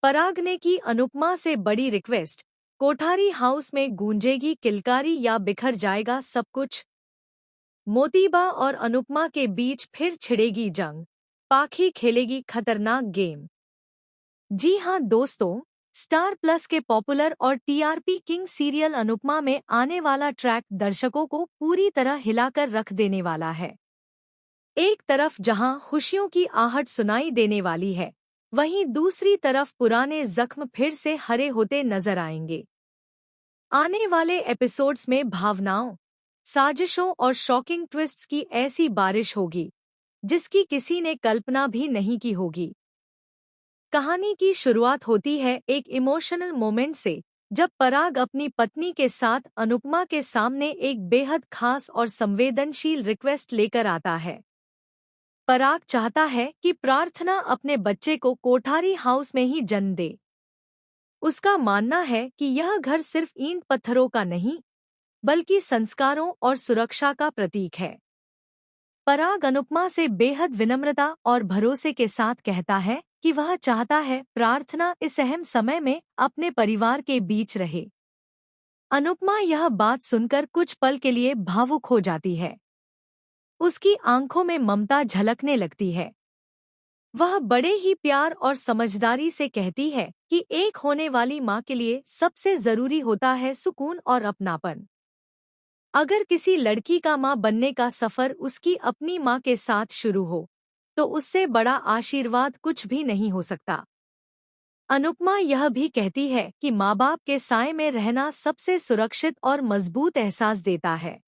पराग ने की अनुपमा से बड़ी रिक्वेस्ट। कोठारी हाउस में गूंजेगी किलकारी या बिखर जाएगा सब कुछ। मोतीबा और अनुपमा के बीच फिर छिड़ेगी जंग। पाखी खेलेगी खतरनाक गेम। जी हां दोस्तों, स्टार प्लस के पॉपुलर और टीआरपी किंग सीरियल अनुपमा में आने वाला ट्रैक दर्शकों को पूरी तरह हिलाकर रख देने वाला है। एक तरफ जहां खुशियों की आहट सुनाई देने वाली है, वहीं दूसरी तरफ पुराने जख्म फिर से हरे होते नजर आएंगे। आने वाले एपिसोड्स में भावनाओं, साजिशों और शॉकिंग ट्विस्ट्स की ऐसी बारिश होगी जिसकी किसी ने कल्पना भी नहीं की होगी। कहानी की शुरुआत होती है एक इमोशनल मोमेंट से, जब पराग अपनी पत्नी के साथ अनुपमा के सामने एक बेहद खास और संवेदनशील रिक्वेस्ट लेकर आता है। पराग चाहता है कि प्रार्थना अपने बच्चे को कोठारी हाउस में ही जन्म दे। उसका मानना है कि यह घर सिर्फ ईंट पत्थरों का नहीं, बल्कि संस्कारों और सुरक्षा का प्रतीक है। पराग अनुपमा से बेहद विनम्रता और भरोसे के साथ कहता है कि वह चाहता है प्रार्थना इस अहम समय में अपने परिवार के बीच रहे। अनुपमा यह बात सुनकर कुछ पल के लिए भावुक हो जाती है। उसकी आंखों में ममता झलकने लगती है। वह बड़े ही प्यार और समझदारी से कहती है कि एक होने वाली माँ के लिए सबसे जरूरी होता है सुकून और अपनापन। अगर किसी लड़की का माँ बनने का सफर उसकी अपनी माँ के साथ शुरू हो, तो उससे बड़ा आशीर्वाद कुछ भी नहीं हो सकता। अनुपमा यह भी कहती है कि माँ बाप के साए में रहना सबसे सुरक्षित और मजबूत एहसास देता है।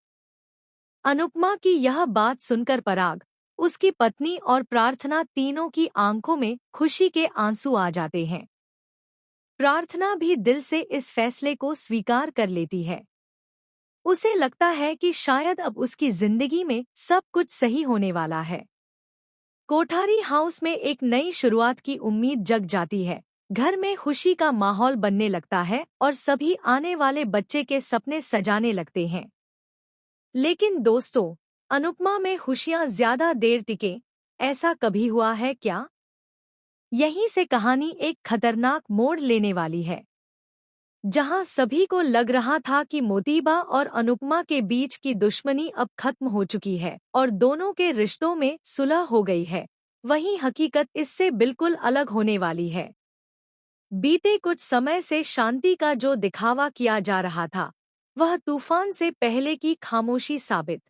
अनुपमा की यह बात सुनकर पराग, उसकी पत्नी और प्रार्थना तीनों की आंखों में खुशी के आंसू आ जाते हैं। प्रार्थना भी दिल से इस फैसले को स्वीकार कर लेती है। उसे लगता है कि शायद अब उसकी जिंदगी में सब कुछ सही होने वाला है। कोठारी हाउस में एक नई शुरुआत की उम्मीद जग जाती है। घर में खुशी का माहौल बनने लगता है और सभी आने वाले बच्चे के सपने सजाने लगते हैं। लेकिन दोस्तों, अनुपमा में खुशियां ज्यादा देर टिके, ऐसा कभी हुआ है क्या? यहीं से कहानी एक खतरनाक मोड़ लेने वाली है। जहां सभी को लग रहा था कि मोतीबा और अनुपमा के बीच की दुश्मनी अब खत्म हो चुकी है और दोनों के रिश्तों में सुलह हो गई है, वहीं हकीकत इससे बिल्कुल अलग होने वाली है। बीते कुछ समय से शांति का जो दिखावा किया जा रहा था, वह तूफान से पहले की खामोशी साबित।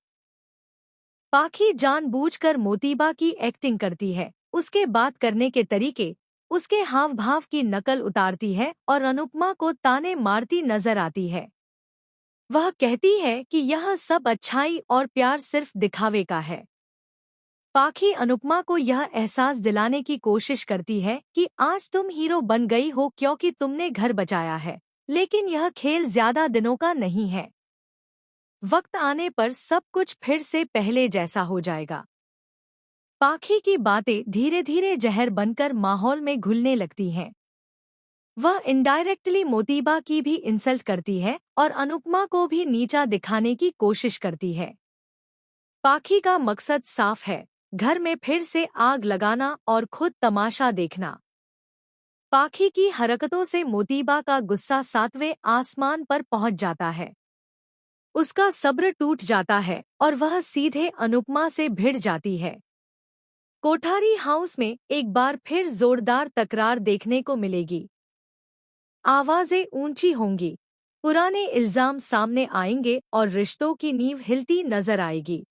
पाखी जानबूझकर मोतीबा की एक्टिंग करती है, उसके बात करने के तरीके, उसके हाव भाव की नकल उतारती है और अनुपमा को ताने मारती नजर आती है। वह कहती है कि यह सब अच्छाई और प्यार सिर्फ दिखावे का है। पाखी अनुपमा को यह एहसास दिलाने की कोशिश करती है कि आज तुम हीरो बन गई हो क्योंकि तुमने घर बचाया है, लेकिन यह खेल ज्यादा दिनों का नहीं है। वक्त आने पर सब कुछ फिर से पहले जैसा हो जाएगा। पाखी की बातें धीरे धीरे जहर बनकर माहौल में घुलने लगती हैं। वह इनडायरेक्टली मोतीबा की भी इंसल्ट करती है और अनुपमा को भी नीचा दिखाने की कोशिश करती है। पाखी का मकसद साफ है, घर में फिर से आग लगाना और खुद तमाशा देखना। पाखी की हरकतों से मोतीबा का गुस्सा 7वें आसमान पर पहुंच जाता है। उसका सब्र टूट जाता है और वह सीधे अनुपमा से भिड़ जाती है। कोठारी हाउस में एक बार फिर जोरदार तकरार देखने को मिलेगी। आवाजें ऊंची होंगी, पुराने इल्जाम सामने आएंगे और रिश्तों की नींव हिलती नजर आएगी।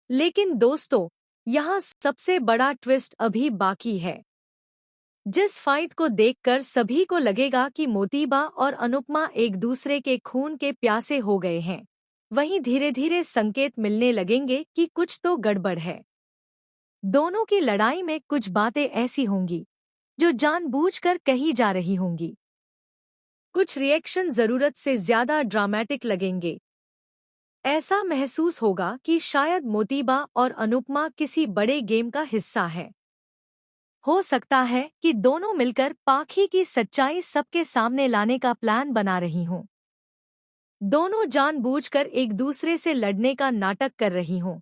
लेकिन दोस्तों, यहाँ सबसे बड़ा ट्विस्ट अभी बाकी है। जिस फाइट को देखकर सभी को लगेगा कि मोतीबा और अनुपमा एक दूसरे के खून के प्यासे हो गए हैं, वहीं धीरे धीरे संकेत मिलने लगेंगे कि कुछ तो गड़बड़ है। दोनों की लड़ाई में कुछ बातें ऐसी होंगी जो जानबूझकर कही जा रही होंगी। कुछ रिएक्शन जरूरत से ज्यादा ड्रामेटिक लगेंगे। ऐसा महसूस होगा कि शायद मोतीबा और अनुपमा किसी बड़े गेम का हिस्सा है। हो सकता है कि दोनों मिलकर पाखी की सच्चाई सबके सामने लाने का प्लान बना रही हों। दोनों जानबूझकर एक दूसरे से लड़ने का नाटक कर रही हों,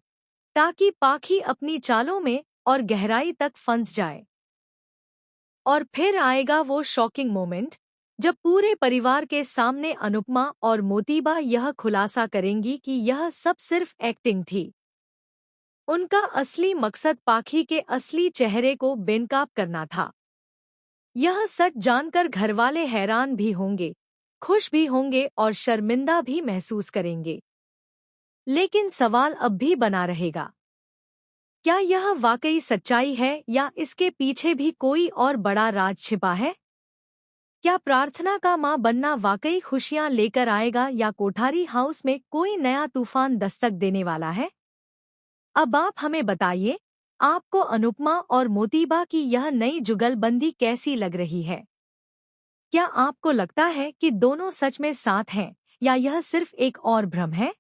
ताकि पाखी अपनी चालों में और गहराई तक फंस जाए। और फिर आएगा वो शॉकिंग मोमेंट जब पूरे परिवार के सामने अनुपमा और मोतीबा यह खुलासा करेंगी कि यह सब सिर्फ एक्टिंग थी। उनका असली मकसद पाखी के असली चेहरे को बेनकाब करना था। यह सच जानकर घरवाले हैरान भी होंगे, खुश भी होंगे और शर्मिंदा भी महसूस करेंगे। लेकिन सवाल अब भी बना रहेगा, क्या यह वाकई सच्चाई है या इसके पीछे भी कोई और बड़ा राज छिपा है? क्या प्रार्थना का मां बनना वाकई खुशियां लेकर आएगा या कोठारी हाउस में कोई नया तूफान दस्तक देने वाला है? अब आप हमें बताइए, आपको अनुपमा और मोतीबा की यह नई जुगलबंदी कैसी लग रही है? क्या आपको लगता है कि दोनों सच में साथ हैं या यह सिर्फ एक और भ्रम है?